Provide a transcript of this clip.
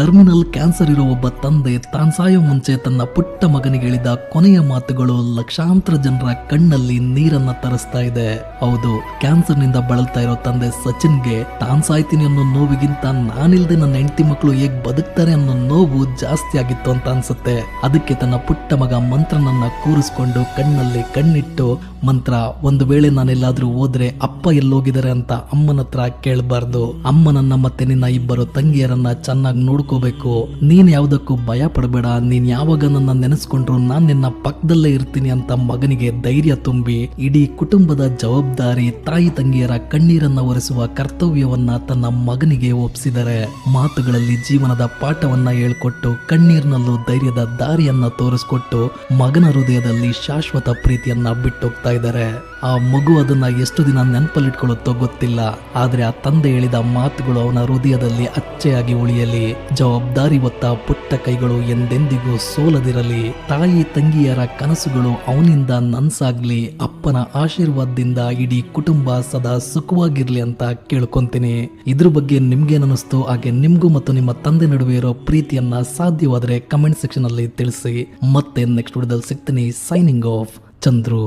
Terminal cancer ಇರೋ ಒಬ್ಬ ತಂದೆ ತಾನ್ ಸಾಯೋ ಮುಂಚೆ ತನ್ನ ಪುಟ್ಟ ಮಗನಿಗೆ ಹೇಳಿದ ಕೊನೆಯ ಮಾತುಗಳು ಲಕ್ಷಾಂತರ ಜನರ ಕಣ್ಣಲ್ಲಿ ನೀರನ್ನ ತರಿಸ್ತಾ ಇದೆ. ಹೌದು, ಕ್ಯಾನ್ಸರ್ ನಿಂದ ಬಳಲ್ತಾ ಇರೋ ತಂದೆ ಸಚಿನ್ಗೆ ತಾನ್ ಸಾಯ್ತೀನಿ ಅನ್ನೋ ನೋವಿಗಿಂತ ನಾನಿಲ್ದೆ ನನ್ನ ಹೆಂಡತಿ ಮಕ್ಕಳು ಹೇಗ್ ಬದುಕ್ತಾರೆ ಅನ್ನೋ ನೋವು ಜಾಸ್ತಿ ಆಗಿತ್ತು ಅಂತ ಅನ್ಸುತ್ತೆ. ಅದಕ್ಕೆ ತನ್ನ ಪುಟ್ಟ ಮಗ ಮಂತ್ರನನ್ನ ಕೂರಿಸ್ಕೊಂಡು ಕಣ್ಣಲ್ಲಿ ಕಣ್ಣಿಟ್ಟು, ಮಂತ್ರ, ಒಂದು ವೇಳೆ ನಾನೆಲ್ಲಾದ್ರೂ ಹೋದ್ರೆ ಅಪ್ಪ ಎಲ್ಲೋಗಿದ್ದಾರೆ ಅಂತ ಅಮ್ಮನ ಹತ್ರ ಕೇಳಬಾರ್ದು. ಅಮ್ಮನನ್ನ ಮತ್ತೆ ನಿನ್ನ ಇಬ್ಬರು ತಂಗಿಯರನ್ನ ಚೆನ್ನಾಗಿ ನೋಡ್ಕೋಬೇಕು. ನೀನ್ ಯಾವ್ದಕ್ಕೂ ಭಯ ಪಡಬೇಡ. ನೀನ್ ಯಾವಾಗ ನನ್ನ ನೆನೆಸ್ಕೊಂಡ್ರು ನಾನ್ ನಿನ್ನ ಪಕ್ಕದಲ್ಲೇ ಇರ್ತೀನಿ ಅಂತ ಮಗನಿಗೆ ಧೈರ್ಯ ತುಂಬಿ ಇಡೀ ಕುಟುಂಬದ ಜವಾಬ್ದಾರಿ, ತಾಯಿ ತಂಗಿಯರ ಕಣ್ಣೀರನ್ನ ಒರೆಸುವ ಕರ್ತವ್ಯವನ್ನ ತನ್ನ ಮಗನಿಗೆ ಒಪ್ಪಿಸಿದರೆ, ಮಾತುಗಳಲ್ಲಿ ಜೀವನದ ಪಾಠವನ್ನ ಹೇಳ್ಕೊಟ್ಟು ಕಣ್ಣೀರ್ನಲ್ಲೂ ಧೈರ್ಯದ ದಾರಿಯನ್ನ ತೋರಿಸ್ಕೊಟ್ಟು ಮಗನ ಹೃದಯದಲ್ಲಿ ಶಾಶ್ವತ ಪ್ರೀತಿಯನ್ನ ಬಿಟ್ಟೋಗ್ತಾ ಇದ್ದಾರೆ. ಆ ಮಗು ಅದನ್ನ ಎಷ್ಟು ದಿನ ನೆನಪಲ್ಲಿಟ್ಕೊಳ್ಳುತ್ತೋ ಗೊತ್ತಿಲ್ಲ, ಆದ್ರೆ ಆ ತಂದೆ ಹೇಳಿದ ಮಾತುಗಳು ಅವನ ಹೃದಯದಲ್ಲಿ ಅಚ್ಚೆಯಾಗಿ ಉಳಿಯಲಿ. ಜವಾಬ್ದಾರಿ ಹೊತ್ತ ಪುಟ್ಟ ಕೈಗಳು ಎಂದೆಂದಿಗೂ ಸೋಲದಿರಲಿ. ತಾಯಿ ತಂಗಿಯರ ಕನಸುಗಳು ಅವನಿಂದ ನನ್ಸಾಗ್ಲಿ. ಅಪ್ಪನ ಆಶೀರ್ವಾದದಿಂದ ಇಡೀ ಕುಟುಂಬ ಸದಾ ಸುಖವಾಗಿರ್ಲಿ ಅಂತ ಕೇಳ್ಕೊಂತೀನಿ. ಇದ್ರ ಬಗ್ಗೆ ನಿಮ್ಗೇನನ್ನಿಸ್ತು? ಹಾಗೆ ನಿಮ್ಗೂ ಮತ್ತು ನಿಮ್ಮ ತಂದೆ ನಡುವೆ ಇರೋ ಪ್ರೀತಿಯನ್ನ ಸಾಧ್ಯವಾದ್ರೆ ಕಮೆಂಟ್ ಸೆಕ್ಷನ್ ಅಲ್ಲಿ ತಿಳಿಸಿ. ಮತ್ತೆ ನೆಕ್ಸ್ಟ್ ವಿಡಿಯೋದಲ್ಲಿ ಸಿಗ್ತೀನಿ. Signing off, Chandru.